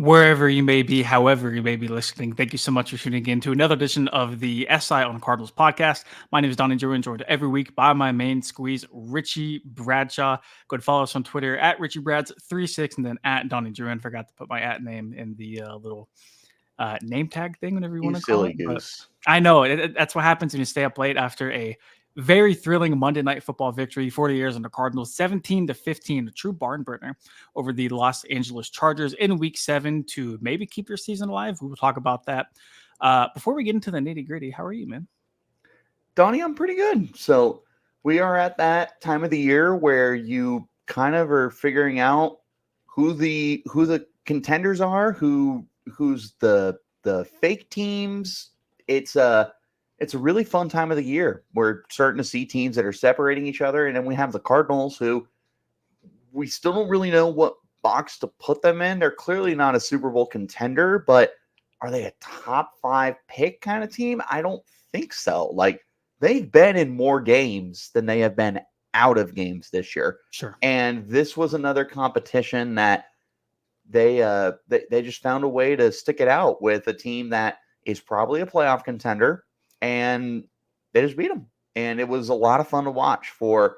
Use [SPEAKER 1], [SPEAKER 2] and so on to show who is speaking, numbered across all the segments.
[SPEAKER 1] Wherever you may be, however you may be listening, thank you so much for tuning in to another edition of the SI on Cardinals podcast. My name is Donnie Drew, joined every week by my main squeeze, Richie Bradshaw. Go and follow us on Twitter at RichieBrads36 and then at Donnie Drew. I forgot to put my at name in the little name tag thing, whatever you
[SPEAKER 2] You
[SPEAKER 1] want to call
[SPEAKER 2] silly
[SPEAKER 1] it. But
[SPEAKER 2] goose.
[SPEAKER 1] I know that's what happens when you stay up late after a very thrilling Monday Night Football victory, 40 years on the Cardinals, 17-15, a true barn burner over the Los Angeles Chargers in Week 7 to maybe keep your season alive. We will talk about that. Before we get into the nitty gritty, how are you, man?
[SPEAKER 2] Donnie, I'm pretty good. So we are at that time of the year where you kind of are figuring out who the contenders are, who's the fake teams. It's a really fun time of the year. We're starting to see teams that are separating each other, and then we have the Cardinals, who we still don't really know what box to put them in. They're clearly not a Super Bowl contender, but are they a top 5 pick kind of team? I don't think so. Like, they've been in more games than they have been out of games this year.
[SPEAKER 1] Sure.
[SPEAKER 2] And this was another competition that they just found a way to stick it out with a team that is probably a playoff contender, and they just beat them. And it was a lot of fun to watch for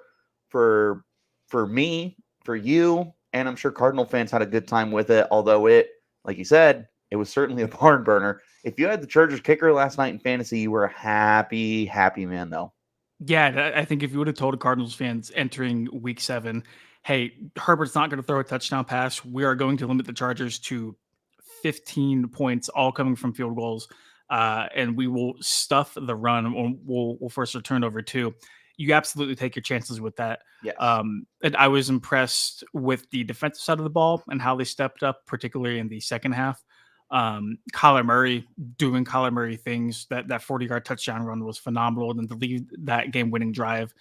[SPEAKER 2] me, for you, and I'm sure Cardinal fans had a good time with it. Although it, like you said, it was certainly a barn burner. If you had the Chargers kicker last night in fantasy, you were a happy man, though.
[SPEAKER 1] Yeah, I think if you would have told Cardinals fans entering Week 7, hey, Herbert's not going to throw a touchdown pass. We are going to limit the Chargers to 15 points, all coming from field goals, and we will stuff the run. We'll force a turnover too. You absolutely take your chances with that.
[SPEAKER 2] Yes.
[SPEAKER 1] And I was impressed with the defensive side of the ball and how they stepped up, particularly in the second half. Kyler Murray doing Kyler Murray things. That 40-yard touchdown run was phenomenal, and to lead that game-winning drive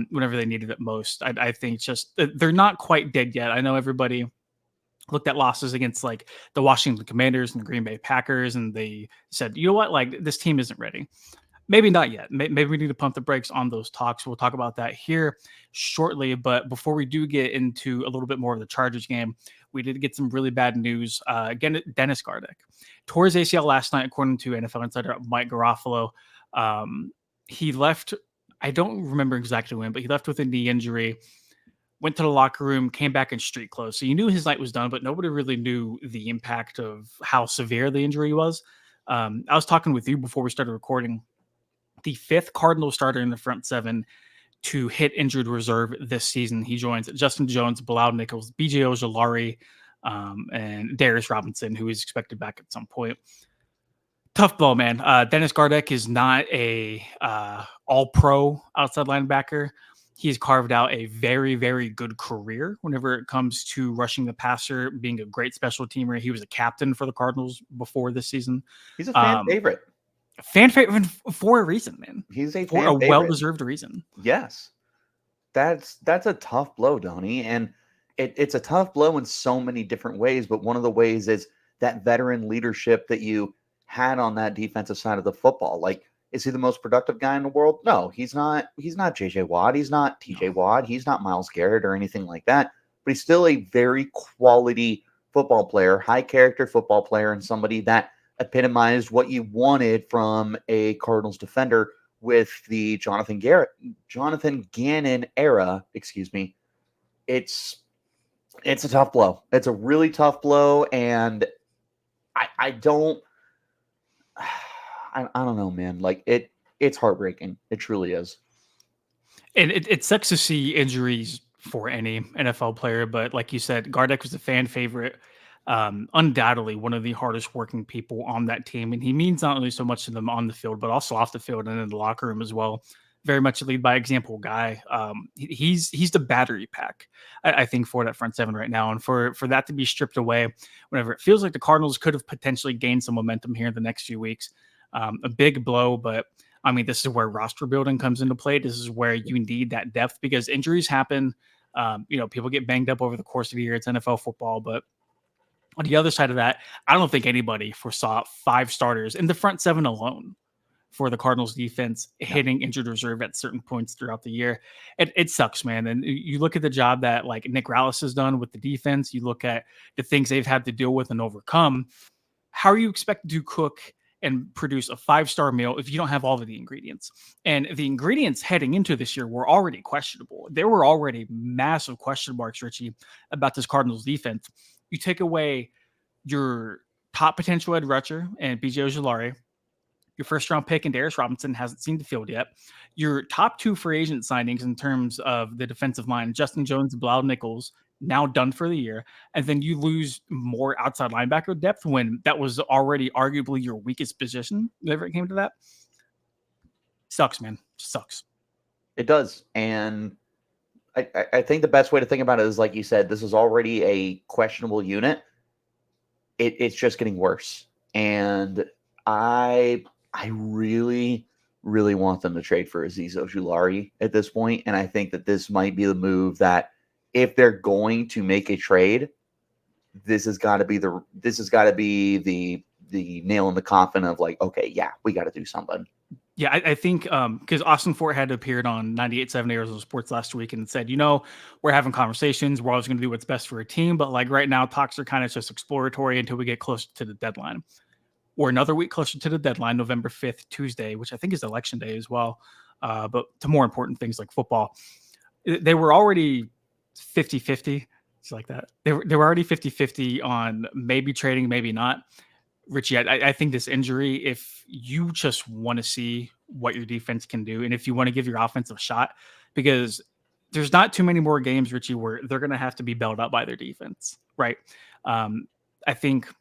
[SPEAKER 1] whenever they needed it most. I think just they're not quite dead yet. I know everybody looked at losses against like the Washington Commanders and the Green Bay Packers, and they said, you know what, like this team isn't ready. Maybe not yet. Maybe we need to pump the brakes on those talks. We'll talk about that here shortly. But before we do get into a little bit more of the Chargers game, we did get some really bad news. Again, Dennis Gardeck tore his ACL last night, according to NFL insider Mike Garofalo. He left. I don't remember exactly when, but he left with a knee injury. Went to the locker room, came back in street clothes. So you knew his night was done, but nobody really knew the impact of how severe the injury was. I was talking with you before we started recording. The 5th Cardinal starter in the front 7 to hit injured reserve this season. He joins Justin Jones, Bilal Nichols, BJ Ojolari, and Darius Robinson, who is expected back at some point. Tough blow, man. Dennis Gardeck is not a all-pro outside linebacker. He's carved out a very, very good career whenever it comes to rushing the passer, being a great special teamer. He was a captain for the Cardinals before this season.
[SPEAKER 2] He's a fan favorite.
[SPEAKER 1] Fan favorite for a reason, man.
[SPEAKER 2] He's a
[SPEAKER 1] for
[SPEAKER 2] fan
[SPEAKER 1] a
[SPEAKER 2] favorite.
[SPEAKER 1] well-deserved reason.
[SPEAKER 2] Yes. That's a tough blow, Donnie. And it's a tough blow in so many different ways, but one of the ways is that veteran leadership that you had on that defensive side of the football. Like, is he the most productive guy in the world? No, he's not. He's not JJ Watt. He's not TJ Watt. He's not Myles Garrett or anything like that. But he's still a very quality football player, high character football player, and somebody that epitomized what you wanted from a Cardinals defender with the Jonathan Gannon era. Excuse me. It's a tough blow. It's a really tough blow, and I don't know, man. Like it's heartbreaking. It truly is.
[SPEAKER 1] And it sucks to see injuries for any NFL player, but like you said, Gardeck was a fan favorite. Undoubtedly one of the hardest working people on that team. And he means not only so much to them on the field, but also off the field and in the locker room as well. Very much a lead by example guy. He's the battery pack, I think, for that front 7 right now. And for that to be stripped away whenever it feels like the Cardinals could have potentially gained some momentum here in the next few weeks. A big blow, but I mean, this is where roster building comes into play. This is where you need that depth because injuries happen. People get banged up over the course of the year. It's NFL football, but on the other side of that, I don't think anybody foresaw 5 starters in the front 7 alone for the Cardinals defense hitting injured reserve at certain points throughout the year. It sucks, man. And you look at the job that like Nick Rallis has done with the defense, you look at the things they've had to deal with and overcome. How are you expected to cook and produce a 5-star meal if you don't have all of the ingredients? And the ingredients heading into this year were already questionable. There were already massive question marks, Richie, about this Cardinals defense. You take away your top potential edge rusher and BJ Ojulari, your first round pick and Darius Robinson hasn't seen the field yet. Your top 2 free agent signings in terms of the defensive line, Justin Jones and Bilal Nichols, now done for the year. And then you lose more outside linebacker depth when that was already arguably your weakest position whenever it came to that. Sucks, man. Sucks.
[SPEAKER 2] It does. And I think the best way to think about it is, like you said, this is already a questionable unit. It's just getting worse. And I really, really want them to trade for Azeez Ojulari at this point. And I think that this might be the move that, if they're going to make a trade, this has got to be the nail in the coffin of like, okay, yeah, we got to do something.
[SPEAKER 1] Yeah, I think because Austin Fort had appeared on 98.7 Arizona Sports last week and said, we're having conversations. We're always going to do what's best for a team. But like right now, talks are kind of just exploratory until we get closer to the deadline. Or another week closer to the deadline, November 5th, Tuesday, which I think is election day as well. But to more important things like football, they were already 50-50. It's like that. They were already 50-50 on maybe trading, maybe not. Richie, I think this injury, if you just want to see what your defense can do, and if you want to give your offense a shot, because there's not too many more games, Richie, where they're going to have to be bailed out by their defense, right? I think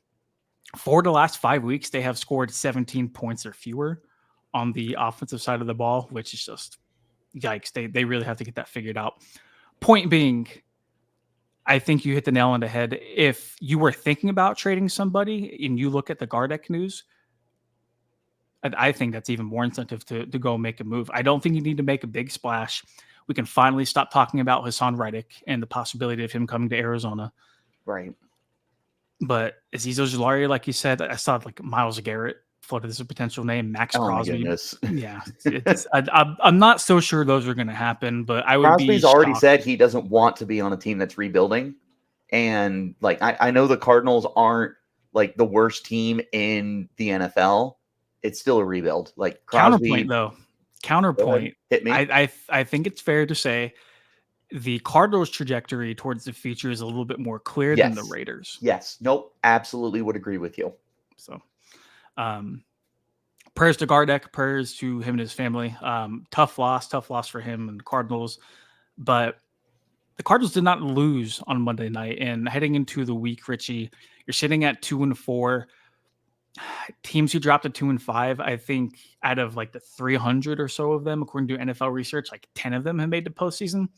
[SPEAKER 1] for the last 5 weeks, they have scored 17 points or fewer on the offensive side of the ball, which is just yikes. They really have to get that figured out. Point being, I think you hit the nail on the head. If you were thinking about trading somebody and you look at the Gardeck news, I think that's even more incentive to go make a move. I don't think you need to make a big splash. We can finally stop talking about Hassan Reddick and the possibility of him coming to Arizona.
[SPEAKER 2] Right.
[SPEAKER 1] But Azeez Ojulari, like you said, I saw like Myles Garrett floated as a potential name. Max Crosby.
[SPEAKER 2] My goodness.
[SPEAKER 1] Yeah. I'm not so sure those are going to happen, but I would
[SPEAKER 2] Crosby's
[SPEAKER 1] be
[SPEAKER 2] already
[SPEAKER 1] shocked.
[SPEAKER 2] said he doesn't want to be on a team that's rebuilding. And like, I know the Cardinals aren't like the worst team in the NFL. It's still a rebuild. Like Crosby.
[SPEAKER 1] Counterpoint.
[SPEAKER 2] Hit me.
[SPEAKER 1] I think it's fair to say the Cardinals' trajectory towards the future is a little bit more clear than the Raiders.
[SPEAKER 2] Yes. Nope. Absolutely would agree with you.
[SPEAKER 1] So, prayers to Gardeck, prayers to him and his family. Tough loss for him and the Cardinals. But the Cardinals did not lose on Monday night. And heading into the week, Richie, you're sitting at 2-4. Teams who dropped to 2-5, I think out of like the 300 or so of them, according to NFL research, like 10 of them have made the postseason.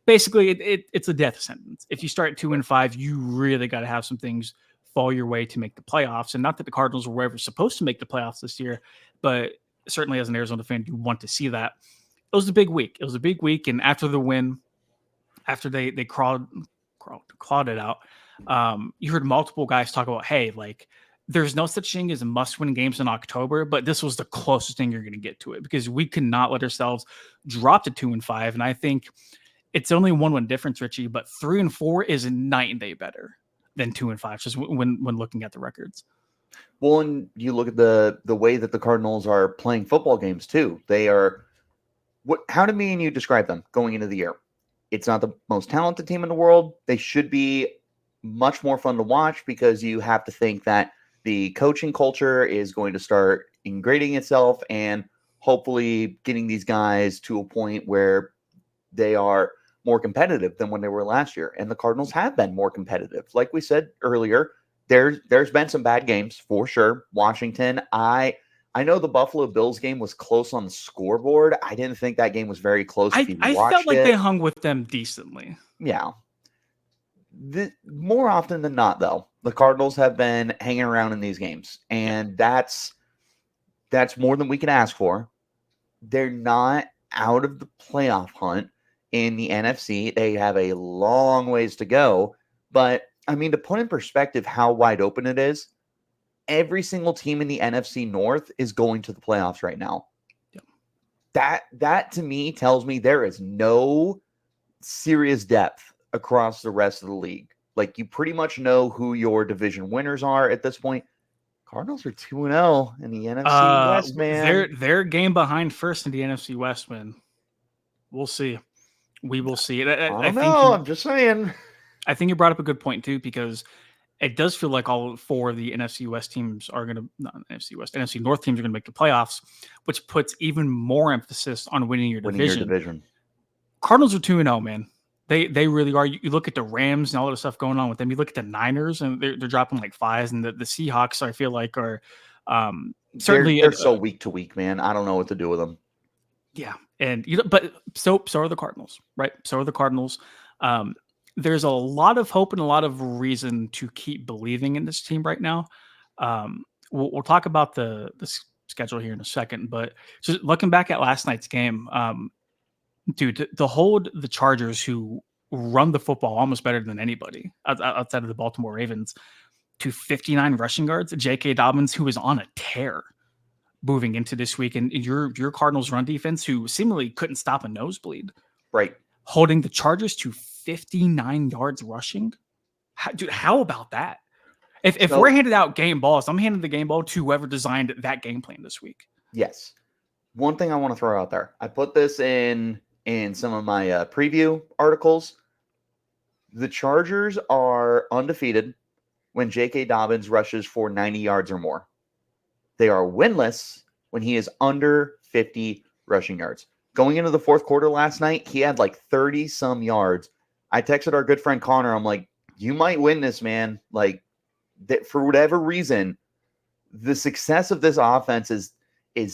[SPEAKER 1] Basically, it's a death sentence. If you start at 2-5, you really got to have some things fall your way to make the playoffs. And not that the Cardinals were ever supposed to make the playoffs this year, but certainly as an Arizona fan, you want to see that. It was a big week. And after the win, after they clawed it out, you heard multiple guys talk about, hey, like, there's no such thing as must-win games in October, but this was the closest thing you're going to get to it because we could not let ourselves drop to 2-5. And I think it's only 1-1 difference, Richie, but 3-4 is night and day better than 2-5, just when looking at the records.
[SPEAKER 2] Well, and you look at the way that the Cardinals are playing football games too. They are how do me and you describe them going into the year? It's not the most talented team in the world. They should be much more fun to watch because you have to think that the coaching culture is going to start ingraining itself and hopefully getting these guys to a point where they are more competitive than when they were last year. And the Cardinals have been more competitive. Like we said earlier, there's been some bad games for sure. Washington, I know the Buffalo Bills game was close on the scoreboard. I didn't think that game was very close.
[SPEAKER 1] I felt like they hung with them decently.
[SPEAKER 2] Yeah. More often than not, though, the Cardinals have been hanging around in these games, and that's more than we can ask for. They're not out of the playoff hunt in the NFC. They have a long ways to go, but I mean, to put in perspective how wide open it is, every single team in the NFC North is going to the playoffs right now.
[SPEAKER 1] Yep.
[SPEAKER 2] That to me tells me there is no serious depth across the rest of the league. Like, you pretty much know who your division winners are at this point. Cardinals are 2-0 in the NFC West, man.
[SPEAKER 1] They're game behind first in the NFC West, man. We'll see. We will see.
[SPEAKER 2] I don't know. I'm just saying.
[SPEAKER 1] I think you brought up a good point too, because it does feel like all four of the NFC West teams are going to, not NFC West, NFC North teams are going to make the playoffs, which puts even more emphasis on winning your division. Cardinals are 2-0, man. They really are. You look at the Rams and all the stuff going on with them. You look at the Niners and they're dropping like fives, and the Seahawks, I feel like, are certainly
[SPEAKER 2] they're so week to week, man. I don't know what to do with them.
[SPEAKER 1] Yeah, and but so are the Cardinals, right? So are the Cardinals. There's a lot of hope and a lot of reason to keep believing in this team right now. We'll talk about the schedule here in a second, but just looking back at last night's game, dude, to hold the Chargers, who run the football almost better than anybody outside of the Baltimore Ravens, to 59 rushing yards. J.K. Dobbins, who is on a tear moving into this week, and your Cardinals run defense, who seemingly couldn't stop a nosebleed,
[SPEAKER 2] right?
[SPEAKER 1] Holding the Chargers to 59 yards rushing. How about that? If we're handed out game balls, I'm handing the game ball to whoever designed that game plan this week.
[SPEAKER 2] Yes. One thing I want to throw out there. I put this in some of my preview articles. The Chargers are undefeated when J.K. Dobbins rushes for 90 yards or more. They are winless when he is under 50 rushing yards. Going into the fourth quarter last night, he had like 30-some yards. I texted our good friend Connor. I'm like, you might win this, man. Like, for whatever reason, the success of this offense is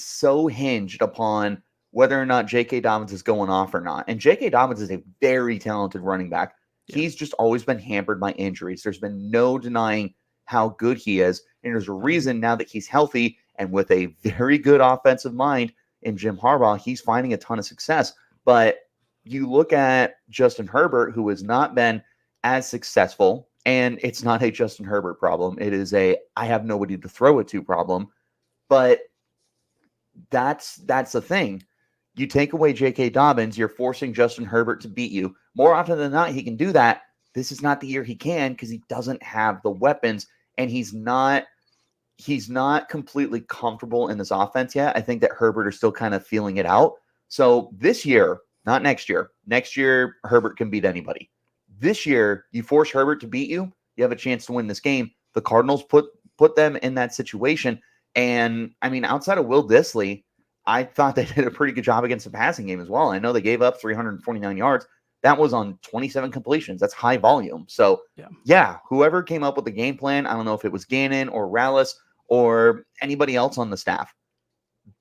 [SPEAKER 2] so hinged upon whether or not J.K. Dobbins is going off or not. And J.K. Dobbins is a very talented running back. Yeah. He's just always been hampered by injuries. There's been no denying how good he is. And there's a reason now that he's healthy and with a very good offensive mind in Jim Harbaugh, he's finding a ton of success. But you look at Justin Herbert, who has not been as successful, and it's not a Justin Herbert problem. It is a I have nobody to throw it to problem. But that's the thing. You take away J.K. Dobbins, you're forcing Justin Herbert to beat you. More often than not, he can do that. This is not the year he can because he doesn't have the weapons, and he's not completely comfortable in this offense yet. I think that Herbert is still kind of feeling it out. So this year, not next year. Next year, Herbert can beat anybody. This year, you force Herbert to beat you, you have a chance to win this game. The Cardinals put them in that situation. And, I mean, outside of Will Dissly, I thought they did a pretty good job against the passing game as well. I know they gave up 349 yards. That was on 27 completions. That's high volume. So, yeah, whoever came up with the game plan, I don't know if it was Gannon or Rallis or anybody else on the staff,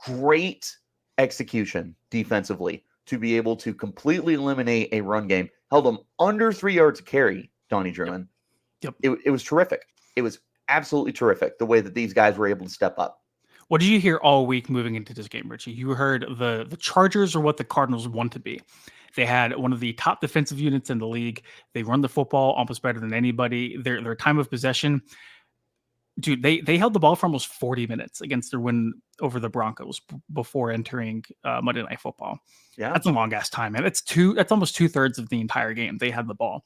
[SPEAKER 2] great execution defensively to be able to completely eliminate a run game. Held them under 3 yards a carry, Donnie Drummond.
[SPEAKER 1] Yep.
[SPEAKER 2] It was terrific. It was absolutely terrific the way that these guys were able to step up.
[SPEAKER 1] What did you hear all week moving into this game, Richie? You heard the Chargers are what the Cardinals want to be. They had one of the top defensive units in the league. They run the football almost better than anybody. Their time of possession, dude, they held the ball for almost 40 minutes against their win over the Broncos before entering Monday Night Football.
[SPEAKER 2] Yeah,
[SPEAKER 1] that's a long ass time, man. That's almost 2/3 of the entire game. They had the ball.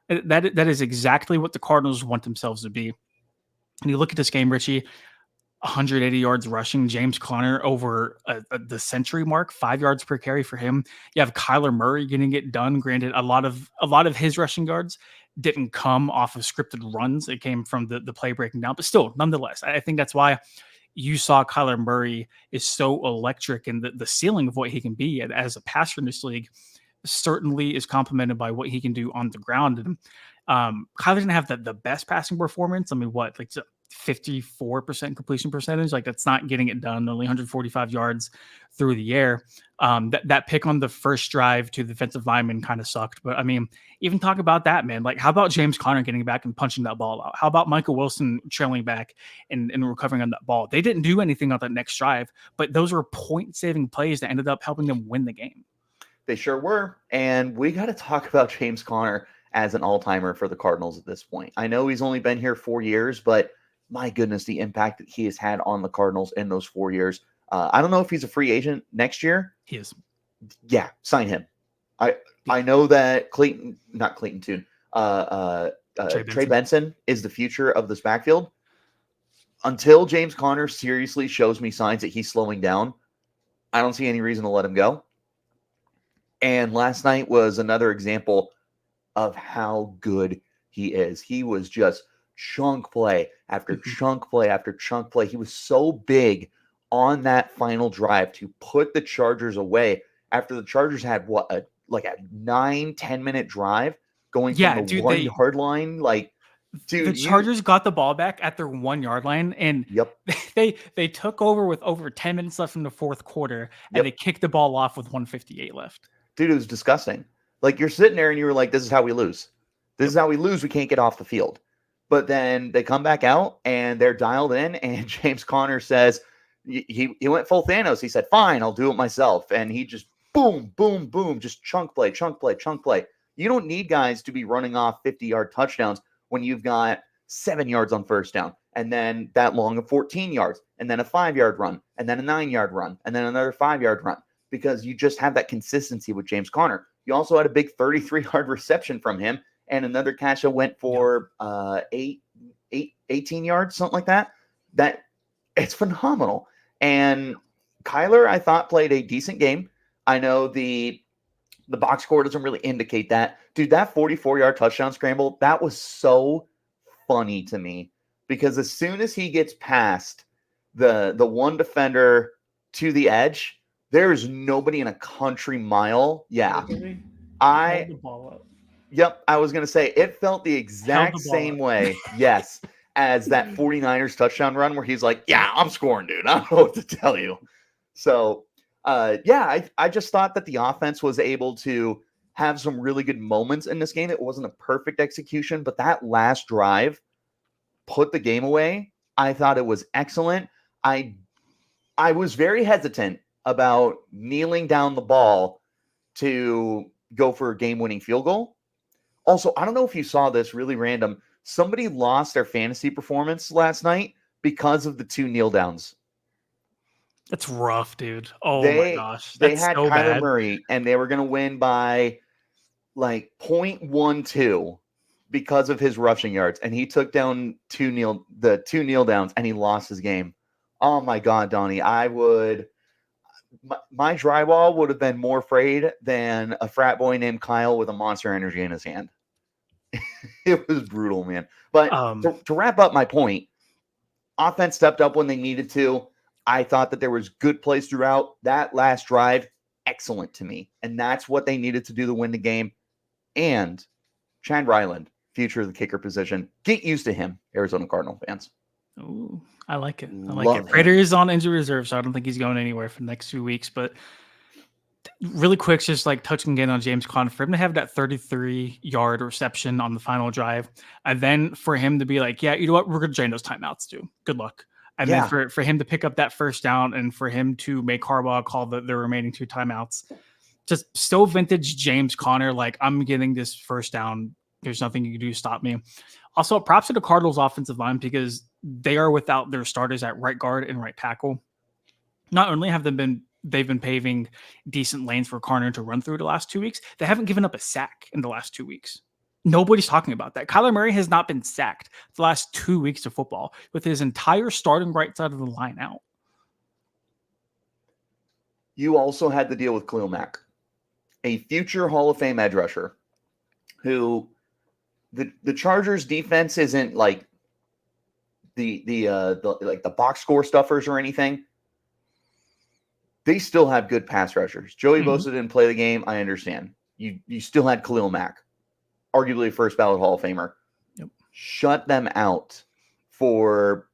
[SPEAKER 1] That is exactly what the Cardinals want themselves to be. And you look at this game, Richie, 180 yards rushing. James Conner over the century mark, 5 yards per carry for him. You have Kyler Murray getting it done. Granted, a lot of his rushing yards didn't come off of scripted runs. It came from the play breaking down. But still, nonetheless, I think that's why you saw Kyler Murray is so electric, and the ceiling of what he can be as a passer in this league certainly is complemented by what he can do on the ground. And Kyler didn't have the best passing performance. I mean, what, like 54% completion percentage? Like, that's not getting it done. Only 145 yards through the air. That pick on the first drive to the defensive lineman kind of sucked. But I mean, even talk about that, man. Like, how about James Conner getting back and punching that ball out? How about Michael Wilson trailing back and recovering on that ball? They didn't do anything on that next drive, but those were point-saving plays that ended up helping them win the game.
[SPEAKER 2] They sure were. And we got to talk about James Conner as an all-timer for the Cardinals at this point. I know he's only been here 4 years, but my goodness, the impact that he has had on the Cardinals in those 4 years. I don't know if he's a free agent next year.
[SPEAKER 1] He is.
[SPEAKER 2] Yeah, sign him. I
[SPEAKER 1] Yeah.
[SPEAKER 2] I know that not Clayton Tune,
[SPEAKER 1] Trey
[SPEAKER 2] Trey
[SPEAKER 1] Benson.
[SPEAKER 2] Benson is the future of this backfield. Until James Conner seriously shows me signs that he's slowing down, I don't see any reason to let him go. And last night was another example of how good he is. He was just chunk play after chunk play after chunk play. He was so big on that final drive to put the Chargers away after the Chargers had a 9-10 minute drive going from
[SPEAKER 1] Yeah,
[SPEAKER 2] the
[SPEAKER 1] dude,
[SPEAKER 2] 1 yard line. Like,
[SPEAKER 1] the
[SPEAKER 2] dude,
[SPEAKER 1] Chargers got the ball back at their 1 yard line, and
[SPEAKER 2] yep,
[SPEAKER 1] they took over with over 10 minutes left in the fourth quarter, and they
[SPEAKER 2] yep.
[SPEAKER 1] kicked the ball off with 1:58 left.
[SPEAKER 2] Dude, it was disgusting. Like, you're sitting there and you were like, this is how we lose. This
[SPEAKER 1] Yep.
[SPEAKER 2] is how we lose. We can't get off the field. But then they come back out and they're dialed in, and James Conner says, he went full Thanos. He said, fine, I'll do it myself. And he just boom, boom, boom, just chunk play, chunk play, chunk play. You don't need guys to be running off 50-yard touchdowns when you've got 7 yards on first down, and then that long of 14 yards, and then a 5-yard run, and then a 9-yard run, and then another 5-yard run, because you just have that consistency with James Conner. You also had a big 33-yard reception from him, and another catch that went for 18 yards, something like that. That it's phenomenal. And Kyler, I thought, played a decent game. I know the box score doesn't really indicate that. Dude, that 44-yard touchdown scramble, that was so funny to me, because as soon as he gets past the one defender to the edge, there is nobody in a country mile. Yeah.
[SPEAKER 1] Held the ball up.
[SPEAKER 2] Yep, I was going to say, it felt the
[SPEAKER 1] Held
[SPEAKER 2] exact
[SPEAKER 1] the ball
[SPEAKER 2] same
[SPEAKER 1] up.
[SPEAKER 2] way, yes, as that 49ers touchdown run where he's like, yeah, I'm scoring, dude. I don't know what to tell you. So, I just thought that the offense was able to have some really good moments in this game. It wasn't a perfect execution, but that last drive put the game away. I thought it was excellent. I was very hesitant about kneeling down the ball to go for a game-winning field goal. Also, I don't know if you saw this, really random. Somebody lost their fantasy performance last night because of the 2 kneel downs.
[SPEAKER 1] That's rough, dude. Oh my
[SPEAKER 2] They
[SPEAKER 1] gosh.
[SPEAKER 2] they
[SPEAKER 1] That's
[SPEAKER 2] had
[SPEAKER 1] so
[SPEAKER 2] Kyler
[SPEAKER 1] bad.
[SPEAKER 2] Murray, and they were going to win by like 0.12 because of his rushing yards, and he took down the 2 kneel downs, and he lost his game. Oh my God, Donnie, my drywall would have been more afraid than a frat boy named Kyle with a Monster Energy in his hand. It was brutal, man. But to wrap up my point, offense stepped up when they needed to. I thought that there was good plays throughout. That last drive, excellent to me. And that's what they needed to do to win the game. And Chad Ryland, future of the kicker position. Get used to him, Arizona Cardinal fans.
[SPEAKER 1] Ooh, I like it. I like
[SPEAKER 2] Love
[SPEAKER 1] it. Prater
[SPEAKER 2] him.
[SPEAKER 1] is on injury reserve, so I don't think he's going anywhere for the next 2 weeks. But really quick, just like touching again on James Conner, for him to have that 33-yard reception on the final drive, and then for him to be like, yeah, you know what, we're going to drain those timeouts too. Good luck. And then for him to pick up that first down, and for him to make Harbaugh call the remaining 2 timeouts, just so vintage James Conner. Like, I'm getting this first down. There's nothing you can do to stop me. Also, props to the Cardinals offensive line, because they are without their starters at right guard and right tackle. Not only have they've been paving decent lanes for Conner to run through the last 2 weeks, they haven't given up a sack in the last 2 weeks. Nobody's talking about that. Kyler Murray has not been sacked the last 2 weeks of football, with his entire starting right side of the line out.
[SPEAKER 2] You also had to deal with Khalil Mack, a future Hall of Fame edge rusher, who the Chargers defense isn't like the box score stuffers or anything. They still have good pass rushers. Joey Bosa didn't play the game. I understand. You still had Khalil Mack, arguably a first ballot Hall of Famer.
[SPEAKER 1] Yep.
[SPEAKER 2] Shut them out for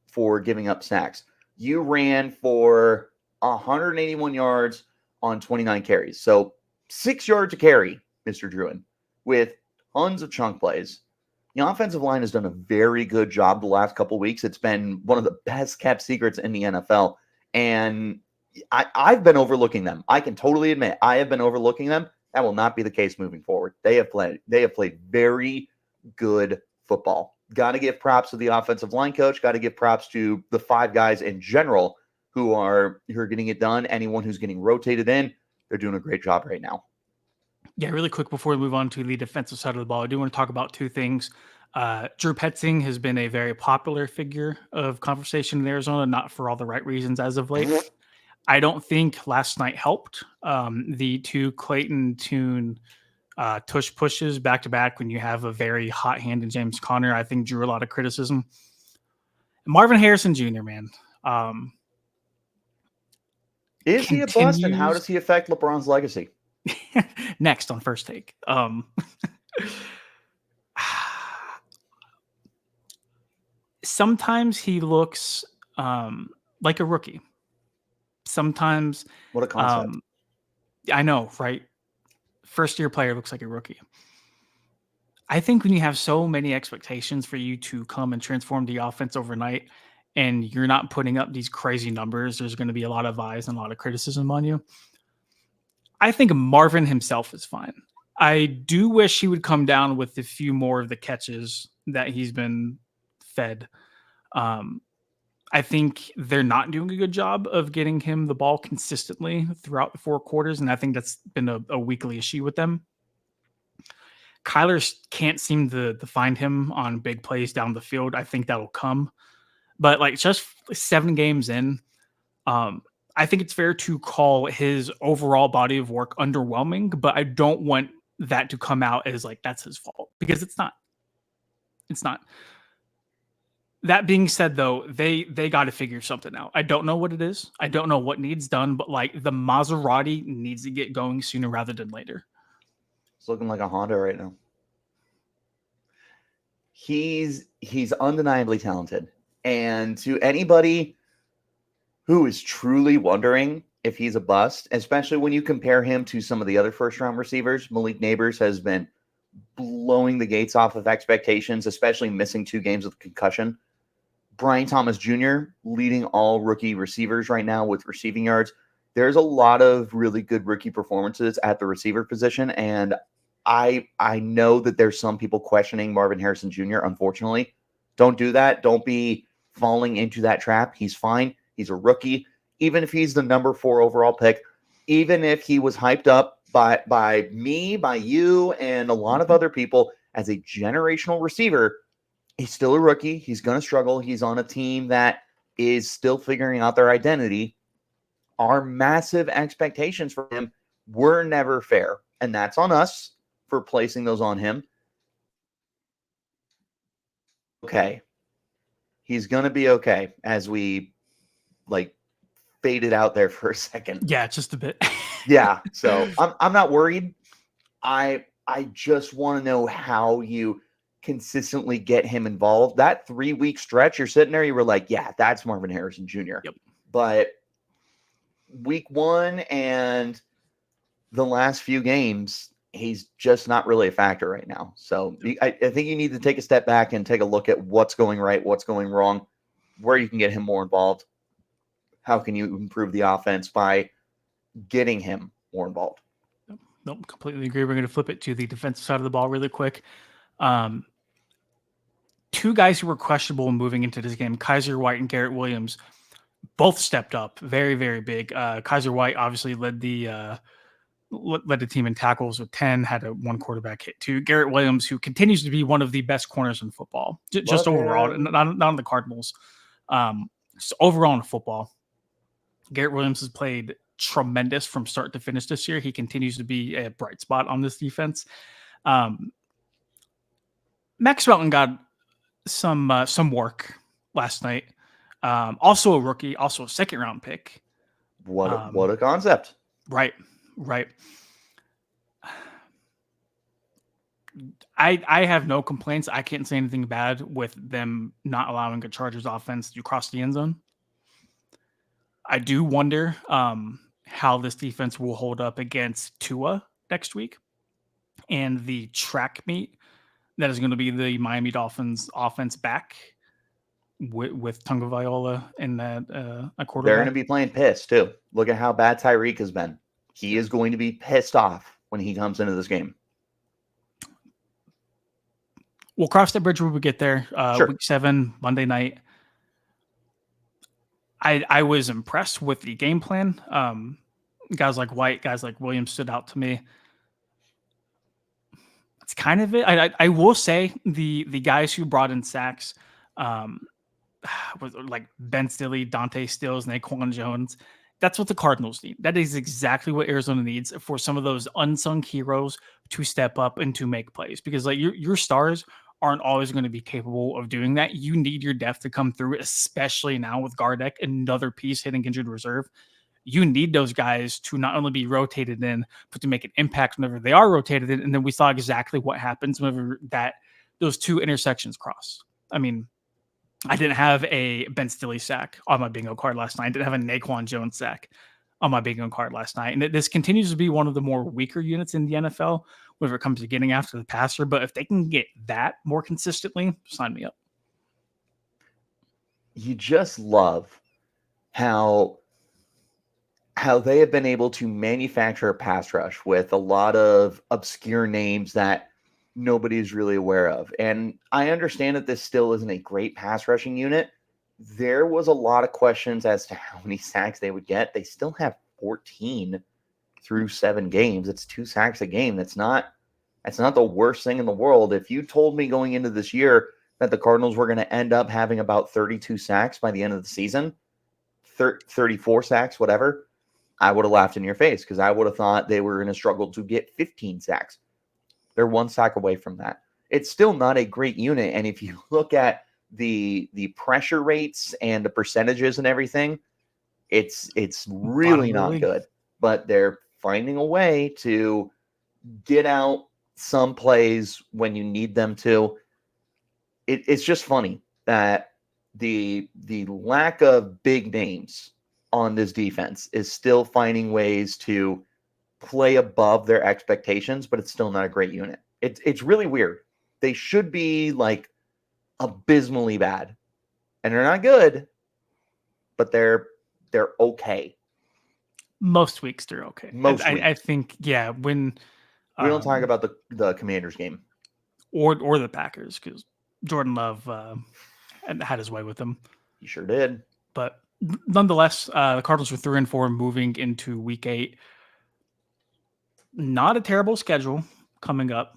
[SPEAKER 2] giving up sacks. You ran for 181 yards on 29 carries. So 6 yards a carry, Mr. Druin, with tons of chunk plays. The offensive line has done a very good job the last couple of weeks. It's been one of the best kept secrets in the NFL. And I've been overlooking them. I can totally admit I have been overlooking them. That will not be the case moving forward. They have played very good football. got to give props to the offensive line coach. Got to give props to the 5 guys in general who are getting it done. Anyone who's getting rotated in, they're doing a great job right now.
[SPEAKER 1] Yeah, really quick before we move on to the defensive side of the ball, I do want to talk about 2 things. Drew Petzing has been a very popular figure of conversation in Arizona, not for all the right reasons as of late. I don't think last night helped. The 2 Clayton Tune tush pushes back to back when you have a very hot hand in James Conner, I think drew a lot of criticism. Marvin Harrison Jr., man.
[SPEAKER 2] Is he a bust, and how does he affect LeBron's legacy?
[SPEAKER 1] Next on First Take. Sometimes he looks like a rookie. Sometimes,
[SPEAKER 2] what a concept.
[SPEAKER 1] I know, right? First-year player looks like a rookie. I think when you have so many expectations for you to come and transform the offense overnight, and you're not putting up these crazy numbers, there's going to be a lot of eyes and a lot of criticism on you. I think Marvin himself is fine. I do wish he would come down with a few more of the catches that he's been fed. I think they're not doing a good job of getting him the ball consistently throughout the 4 quarters, and I think that's been a weekly issue with them. Kyler can't seem to find him on big plays down the field. I think that'll come. But like just 7 games in, I think it's fair to call his overall body of work underwhelming, but I don't want that to come out as like that's his fault, because it's not. It's not. That being said, though, they got to figure something out. I don't know what it is. I don't know what needs done, but like the Maserati needs to get going sooner rather than later.
[SPEAKER 2] It's looking like a Honda right now. He's undeniably talented. And to anybody who is truly wondering if he's a bust, especially when you compare him to some of the other first-round receivers, Malik Neighbors has been blowing the gates off of expectations, especially missing 2 games with concussion. Brian Thomas Jr. leading all rookie receivers right now with receiving yards. There's a lot of really good rookie performances at the receiver position, and I know that there's some people questioning Marvin Harrison Jr. Unfortunately, don't do that. Don't be falling into that trap. He's fine. He's a rookie. Even if he's the number 4 overall pick, even if he was hyped up by me, by you, and a lot of other people as a generational receiver, he's still a rookie. He's going to struggle. He's on a team that is still figuring out their identity. Our massive expectations for him were never fair, and that's on us for placing those on him. Okay. He's going to be okay as we like faded out there for a second.
[SPEAKER 1] Yeah, just a bit.
[SPEAKER 2] Yeah. So I'm not worried. I just want to know how you consistently get him involved. That 3-week stretch, you're sitting there, you were like, yeah, that's Marvin Harrison Jr.
[SPEAKER 1] Yep.
[SPEAKER 2] But week 1 and the last few games, he's just not really a factor right now. So I think you need to take a step back and take a look at what's going right, what's going wrong, where you can get him more involved. How can you improve the offense by getting him more involved?
[SPEAKER 1] Nope, completely agree. We're going to flip it to the defensive side of the ball really quick. 2 guys who were questionable moving into this game, Kaiser White and Garrett Williams, both stepped up very, very big. Kaiser White obviously led the team in tackles with 10, had a 1 quarterback hit too. Garrett Williams, who continues to be one of the best corners in football, just overall, not on the Cardinals, just overall in football. Garrett Williams has played tremendous from start to finish this year. He continues to be a bright spot on this defense. Max Melton got some work last night. Also a rookie, also a 2nd-round pick.
[SPEAKER 2] What a concept.
[SPEAKER 1] Right. I have no complaints. I can't say anything bad with them not allowing a Chargers offense to cross the end zone. I do wonder how this defense will hold up against Tua next week and the track meet that is going to be the Miami Dolphins offense back with Tagovailoa and that a quarterback.
[SPEAKER 2] They're going to be playing pissed too. Look at how bad Tyreek has been. He is going to be pissed off when he comes into this game.
[SPEAKER 1] We'll cross that bridge when we get there.
[SPEAKER 2] Sure.
[SPEAKER 1] Week 7, Monday night. I was impressed with the game plan. Guys like White, guys like Williams stood out to me. That's kind of it. I will say the guys who brought in sacks, um, was like Ben Stilley, Dante Stills, Naquan Jones. That's what the Cardinals need. That is exactly what Arizona needs for some of those unsung heroes to step up and to make plays. Because like your stars aren't always going to be capable of doing that. You need your depth to come through, especially now with Gardeck, another piece hitting injured reserve. You need those guys to not only be rotated in, but to make an impact whenever they are rotated in. And then we saw exactly what happens whenever those two intersections cross. I mean, I didn't have a Ben Stilley sack on my bingo card last night. I didn't have a Naquan Jones sack on my bingo card last night. And this continues to be one of the more weaker units in the NFL whenever it comes to getting after the passer. But if they can get that more consistently, sign me up.
[SPEAKER 2] You just love how they have been able to manufacture a pass rush with a lot of obscure names that nobody's really aware of. And I understand that this still isn't a great pass rushing unit. There was a lot of questions as to how many sacks they would get. They still have 14 through 7 games. It's 2 sacks a game. That's not the worst thing in the world. If you told me going into this year that the Cardinals were going to end up having about 32 sacks by the end of the season, 34 sacks, whatever, I would have laughed in your face because I would have thought they were going to struggle to get 15 sacks. They're 1 sack away from that. It's still not a great unit. And if you look at the pressure rates and the percentages and everything, it's really not good. But they're finding a way to get out some plays when you need them to. It's just funny that the lack of big names on this defense is still finding ways to play above their expectations, but it's still not a great unit. It's really weird. They should be like abysmally bad, and they're not good, but they're okay.
[SPEAKER 1] Most weeks they're okay. I think, yeah, when
[SPEAKER 2] we don't talk about the Commanders game
[SPEAKER 1] or the Packers, because Jordan Love had his way with them.
[SPEAKER 2] He sure did.
[SPEAKER 1] But nonetheless, the Cardinals were 3-4 moving into week 8. Not a terrible schedule coming up.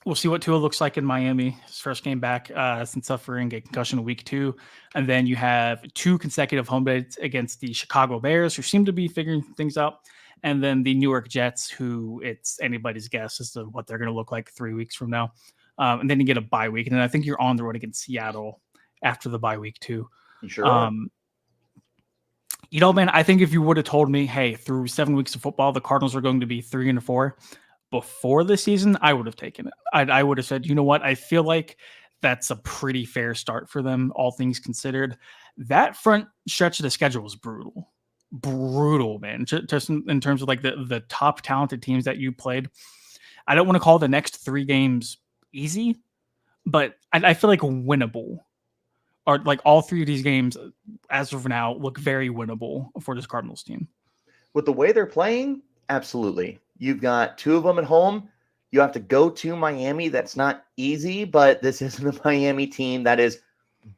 [SPEAKER 1] We'll see what Tua looks like in Miami. His first game back since suffering a concussion in week 2. And then you have 2 consecutive home dates against the Chicago Bears, who seem to be figuring things out. And then the New York Jets, who it's anybody's guess as to what they're going to look like 3 weeks from now. And then you get a bye week. And then I think you're on the road against Seattle after the bye week too.
[SPEAKER 2] You sure are.
[SPEAKER 1] You know, man, I think if you would have told me, hey, through 7 weeks of football, the Cardinals are going to be 3-4 before the season, I would have taken it. I would have said, you know what? I feel like that's a pretty fair start for them, all things considered. That front stretch of the schedule was brutal. Brutal, man. Just in terms of like the top talented teams that you played. I don't want to call the next 3 games easy, but I feel like winnable. Or like all 3 of these games, as of now, look very winnable for this Cardinals team.
[SPEAKER 2] With the way they're playing, absolutely. You've got 2 of them at home. You have to go to Miami. That's not easy, but this isn't a Miami team that is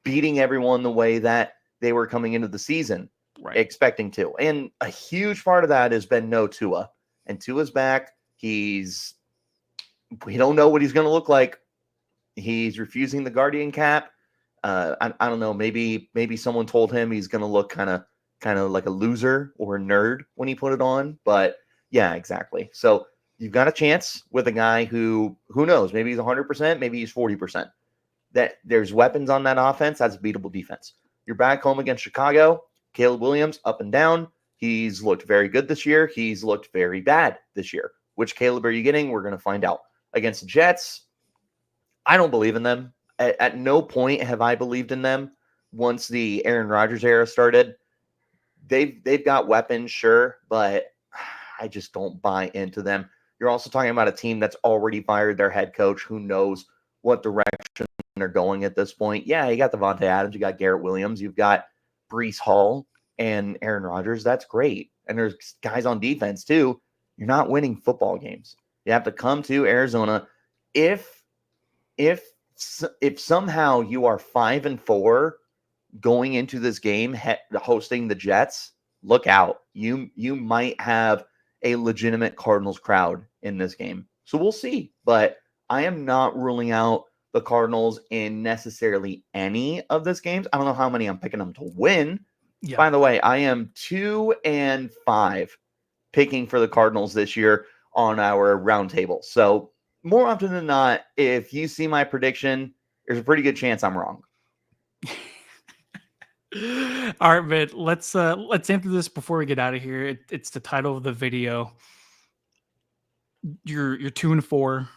[SPEAKER 2] beating everyone the way that they were coming into the season, expecting to. And a huge part of that has been no Tua. And Tua's back. We don't know what he's going to look like. He's refusing the Guardian cap. I don't know. Maybe someone told him he's going to look kind of like a loser or a nerd when he put it on. But yeah, exactly. So you've got a chance with a guy who knows? Maybe he's 100%, maybe he's 40%. That there's weapons on that offense. That's a beatable defense. You're back home against Chicago. Caleb Williams up and down. He's looked very good this year. He's looked very bad this year. Which Caleb are you getting? We're going to find out. Against the Jets, I don't believe in them. At no point have I believed in them once the Aaron Rodgers era started. They've got weapons, sure, but I just don't buy into them. You're also talking about a team that's already fired their head coach, who knows what direction they're going at this point. Yeah, you got Devontae Adams, you got Garrett Williams, you've got Breece Hall and Aaron Rodgers. That's great. And there's guys on defense too. You're not winning football games. You have to come to Arizona. If if somehow you are 5-4 going into this game hosting the Jets, look out. You might have a legitimate Cardinals crowd in this game. So we'll see. But I am not ruling out the Cardinals in necessarily any of these games. I don't know how many I'm picking them to win.
[SPEAKER 1] Yeah.
[SPEAKER 2] By the way, I am 2-5 picking for the Cardinals this year on our roundtable. So more often than not, if you see my prediction, there's a pretty good chance I'm wrong.
[SPEAKER 1] All right, man. Let's answer this before we get out of here. It's the title of the video. You're 2-4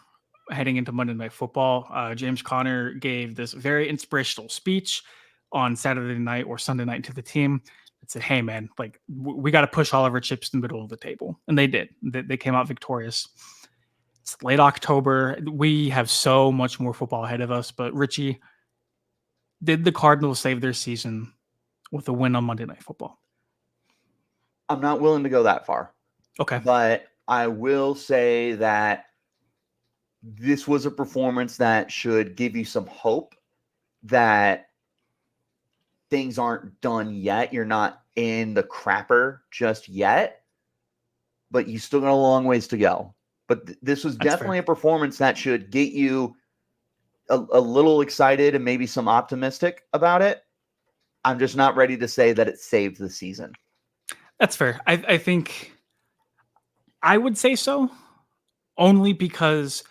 [SPEAKER 1] heading into Monday Night Football. James Conner gave this very inspirational speech on Saturday night or Sunday night to the team. It said, "Hey, man, like we got to push all of our chips in the middle of the table," and they did. They came out victorious. It's late October. We have so much more football ahead of us. But Richie, did the Cardinals save their season with a win on Monday Night Football?
[SPEAKER 2] I'm not willing to go that far.
[SPEAKER 1] Okay.
[SPEAKER 2] But I will say that this was a performance that should give you some hope that things aren't done yet. You're not in the crapper just yet, but you still got a long ways to go. But this was definitely a performance that should get you a little excited and maybe some optimistic about it. I'm just not ready to say that it saved the season.
[SPEAKER 1] That's fair. I think I would say so, only because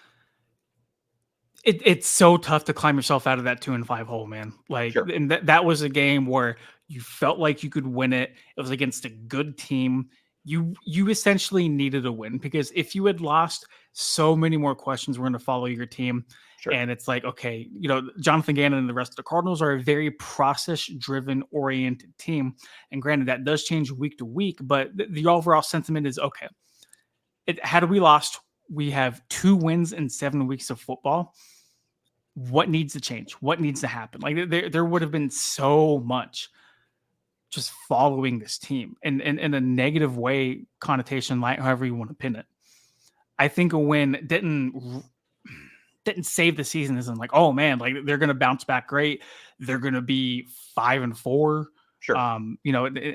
[SPEAKER 1] it's so tough to climb yourself out of that 2-5 hole, man. Like,
[SPEAKER 2] Sure.
[SPEAKER 1] and that was a game where you felt like you could win it. It was against a good team. You essentially needed a win, because if you had lost, so many more questions were going to follow your team.
[SPEAKER 2] Sure.
[SPEAKER 1] And it's like, okay, Jonathan Gannon and the rest of the Cardinals are a very process-driven oriented team. And granted, that does change week to week, but the overall sentiment is, okay, had we lost, we have 2 wins in 7 weeks of football. What needs to change? What needs to happen? Like, there would have been so much just following this team in a negative way, connotation, like however you want to pin it. I think a win didn't save the season. Isn't like, oh man, like they're going to bounce back great. They're going to be 5-4,
[SPEAKER 2] Sure.
[SPEAKER 1] in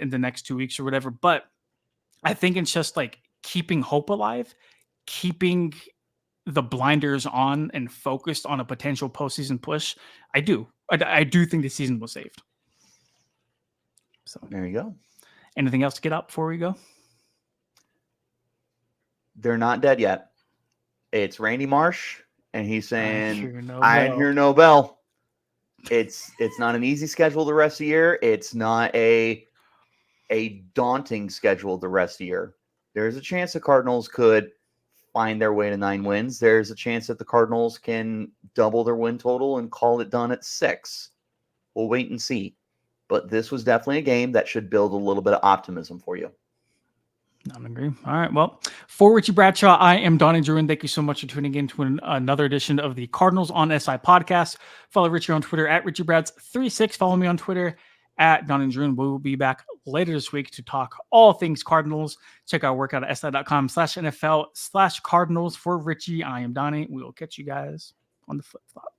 [SPEAKER 1] the next 2 weeks or whatever. But I think it's just like keeping hope alive, keeping the blinders on and focused on a potential postseason push. I do think the season was saved. So
[SPEAKER 2] there you go.
[SPEAKER 1] Anything else to get up before we go?
[SPEAKER 2] They're not dead yet. It's Randy Marsh, and he's saying,
[SPEAKER 1] I
[SPEAKER 2] hear no bell. It's not an easy schedule the rest of the year. It's not a daunting schedule the rest of the year. There's a chance the Cardinals could find their way to 9 wins. There's a chance that the Cardinals can double their win total and call it done at 6. We'll wait and see. But this was definitely a game that should build a little bit of optimism for you.
[SPEAKER 1] I agree. All right. Well, for Richie Bradshaw, I am Donnie Druin. Thank you so much for tuning in to another edition of the Cardinals on SI podcast. Follow Richie on Twitter at RichieBrads36. Follow me on Twitter at Donnie Druin. We will be back later this week to talk all things Cardinals. Check out workout at si.com/NFL/Cardinals. For Richie, I am Donnie. We will catch you guys on the flip flop.